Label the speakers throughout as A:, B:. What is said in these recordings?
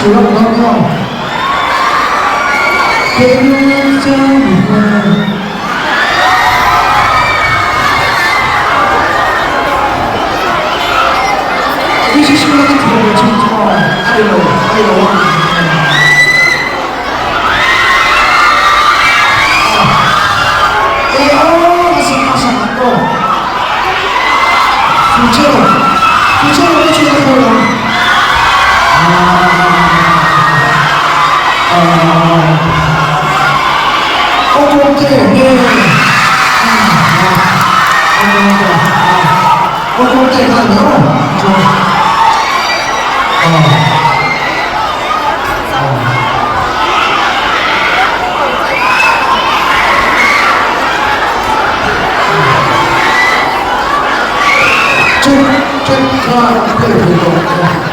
A: 学了刚刚，给我讲一个。你是说的特别清楚，还有啊。OK，我再看没有，说，这看对不对？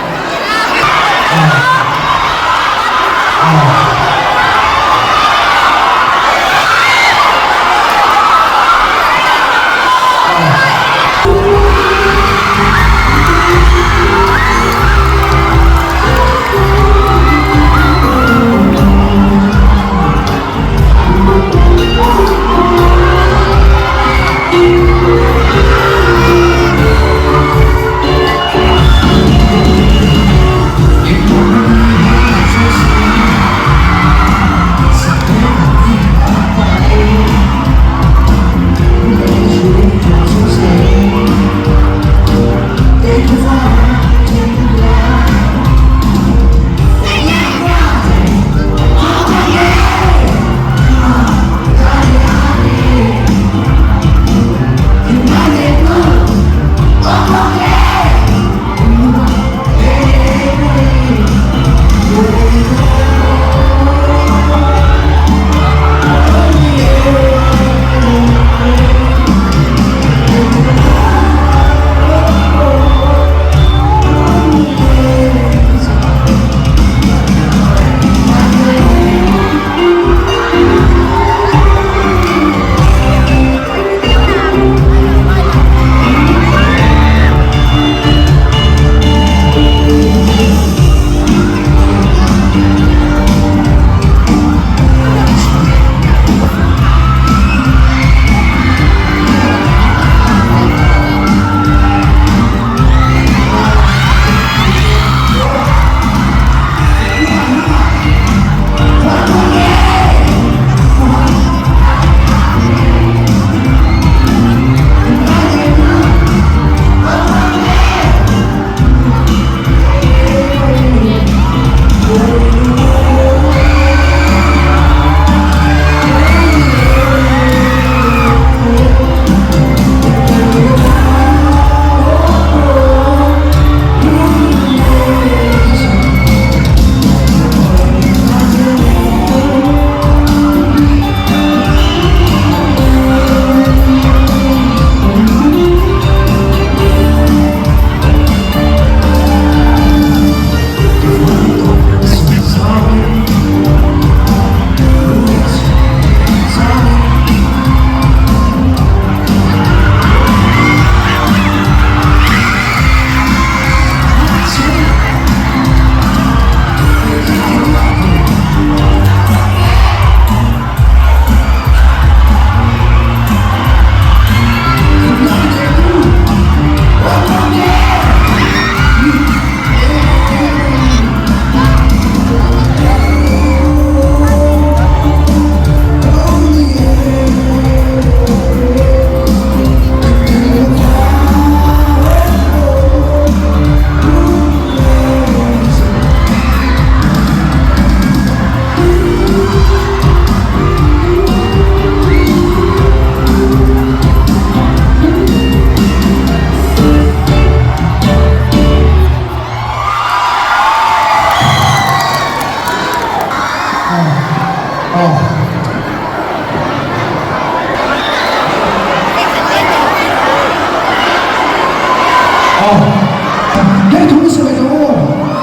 A: 네, 동시에죠.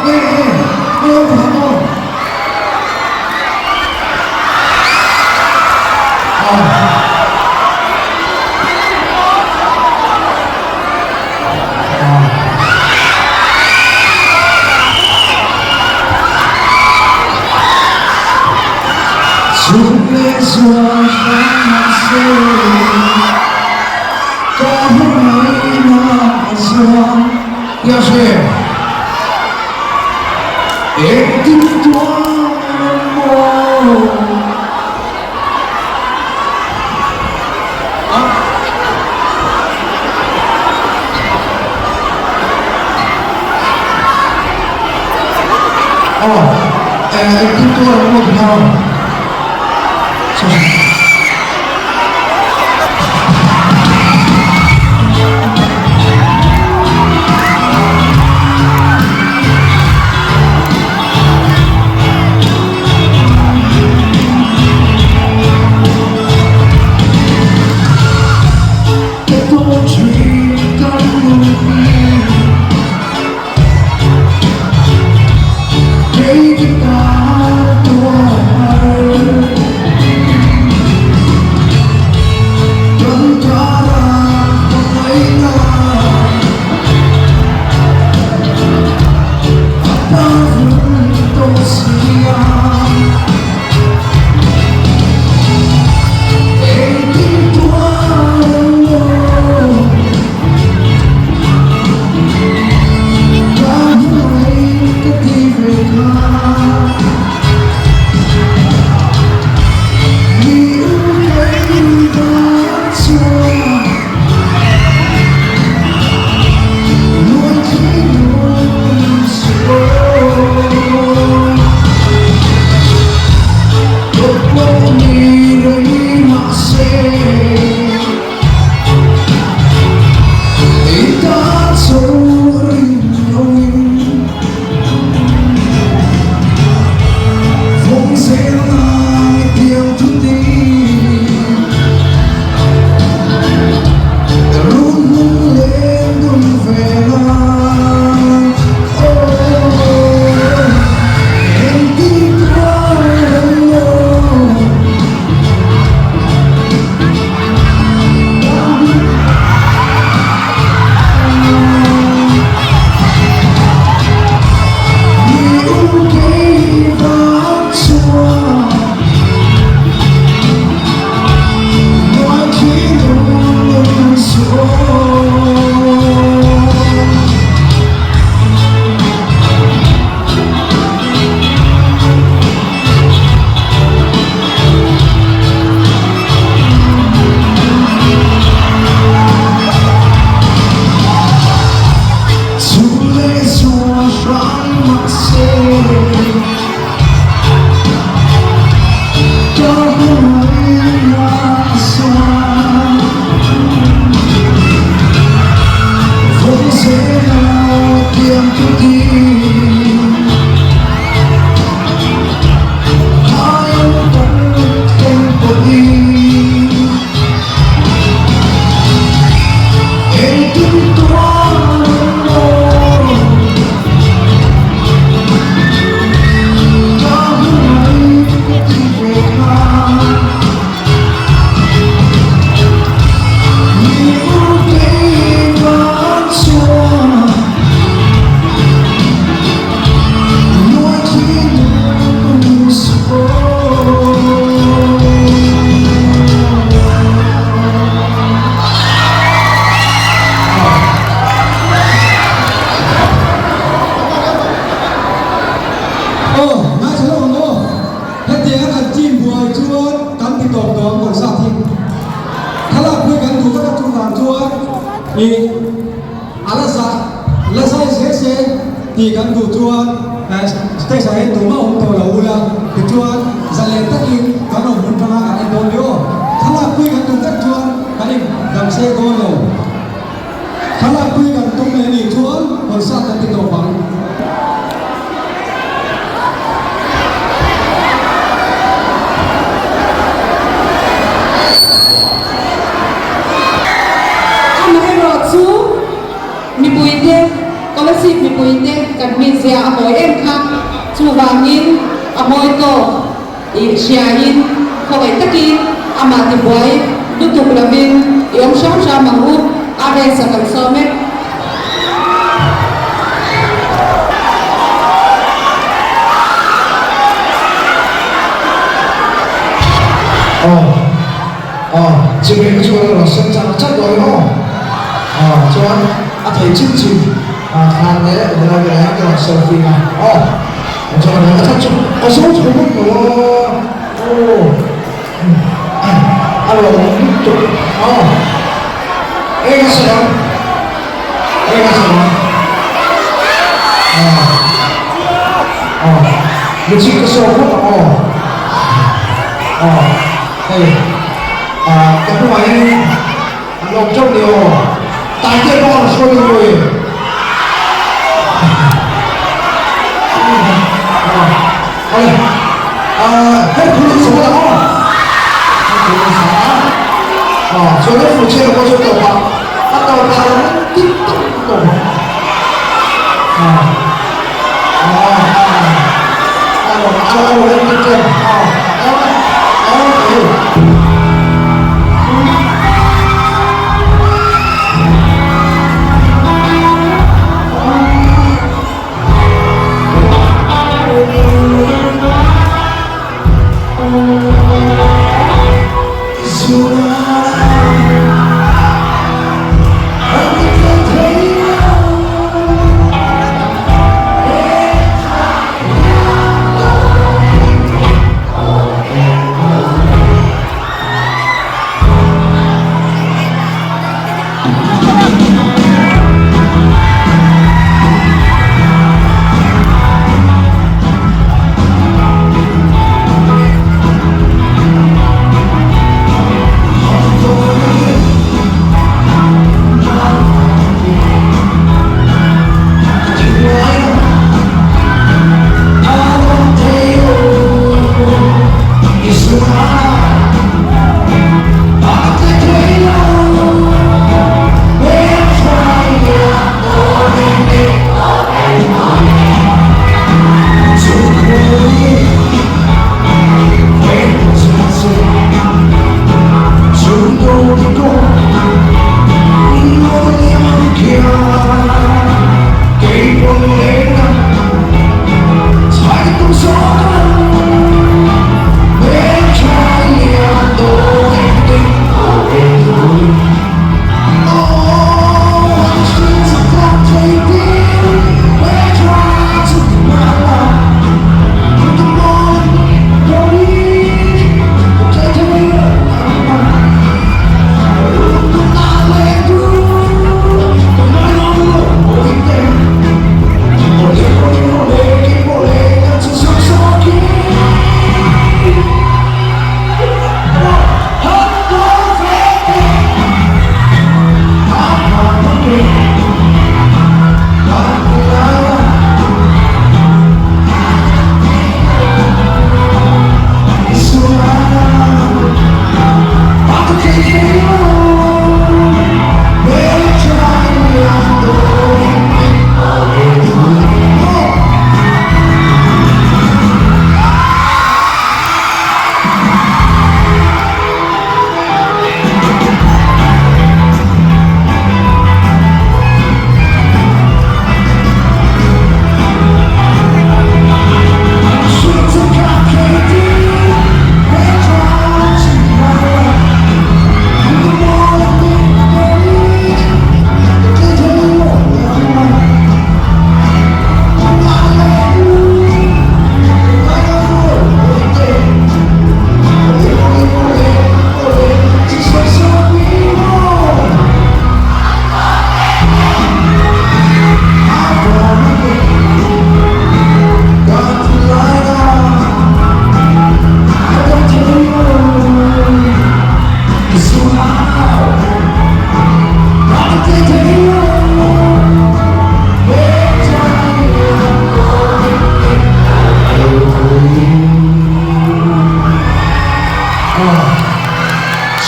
A: 네, 바로. 숨에서 향하세 떠나이 나서 야세 애들도 애들도 그냥
B: i ala sa se ti kan du chuan stage sai tu ma to la ula ti chuan zalen takin kan on mun phanga kan don yo khala pui kan tu tak chuan kan dam se go lo khala pui kan tu me ni chuan kon sa kan ti to bang
C: mi puite có cái gì mi puite cần mi sẽ mỗi em khác chu vàng in mỗi to xia in không phải tất ki mà thì boy đúc tục là mình yếm sống ra mà hút đây sẽ cần sớm hết
A: 지금 이쪽으로 선장 짰고요. 저한 thầy chương thằng đấy là người ăn cái selfie này. Cho nên là chắc có số số mức của alo chụp. Cái gì đó? Cái gì đó? Mình chỉ có số phút đây các bạn lòng trong điều tại cái con số người hết phụ số là rồi hết phụ trên có số tổ hợp bắt đầu là tiếp tục tổ hợp alo lên trên trên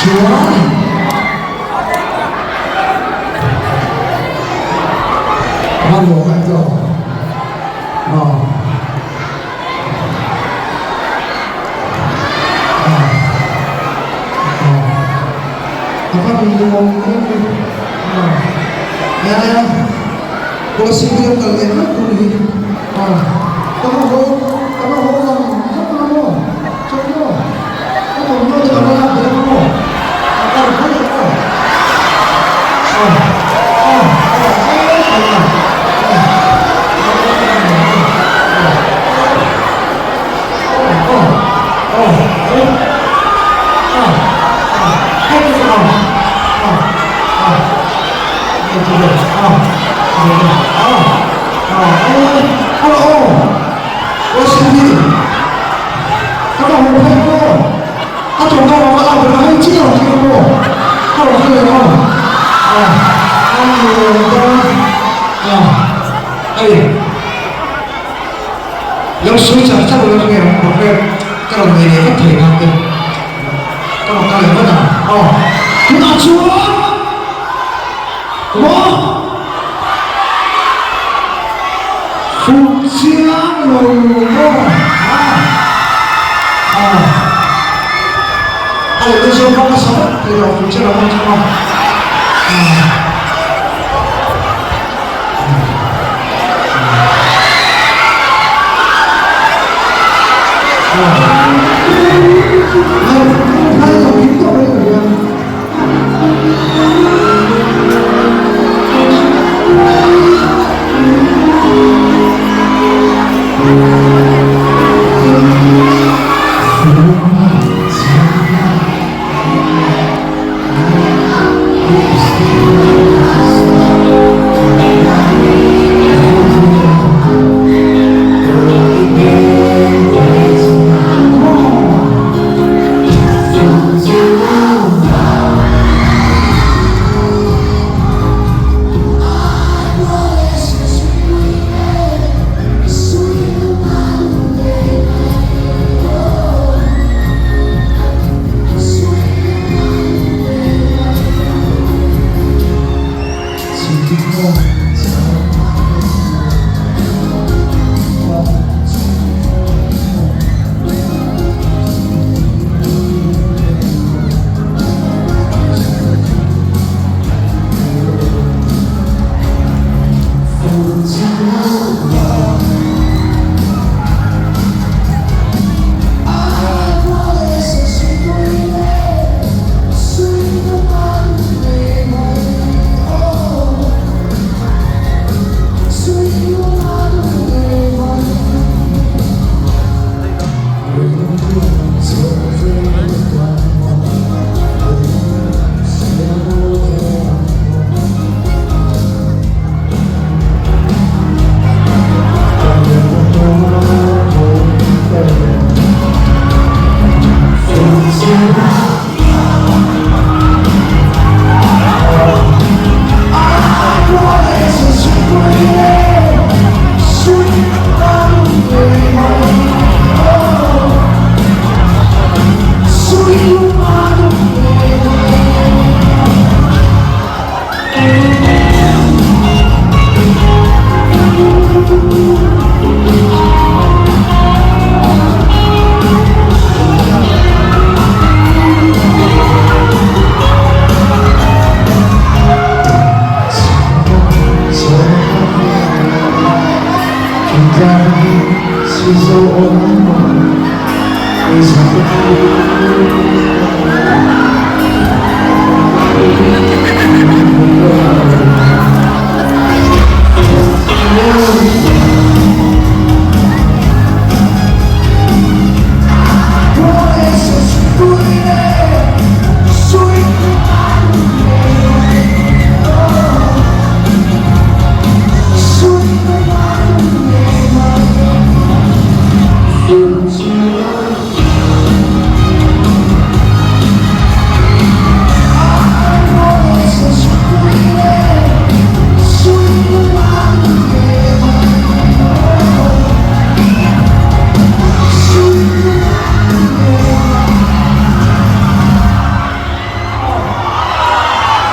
A: Juan. Mario Angel. Apa minum ini? Ya, kalau sih dia kalian aku ni. Kamu ho lang, kamu ho. Coba. Kamu ho dengan mana dia kamu? Apa dia kamu? Yang susah chắc là nghe một cái cái người này có thể làm được các bạn ta lại mất à chúng ta chúa phục chiến lồng ai tôi chưa có sống thì là phục chiến lồng không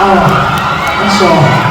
A: That's all.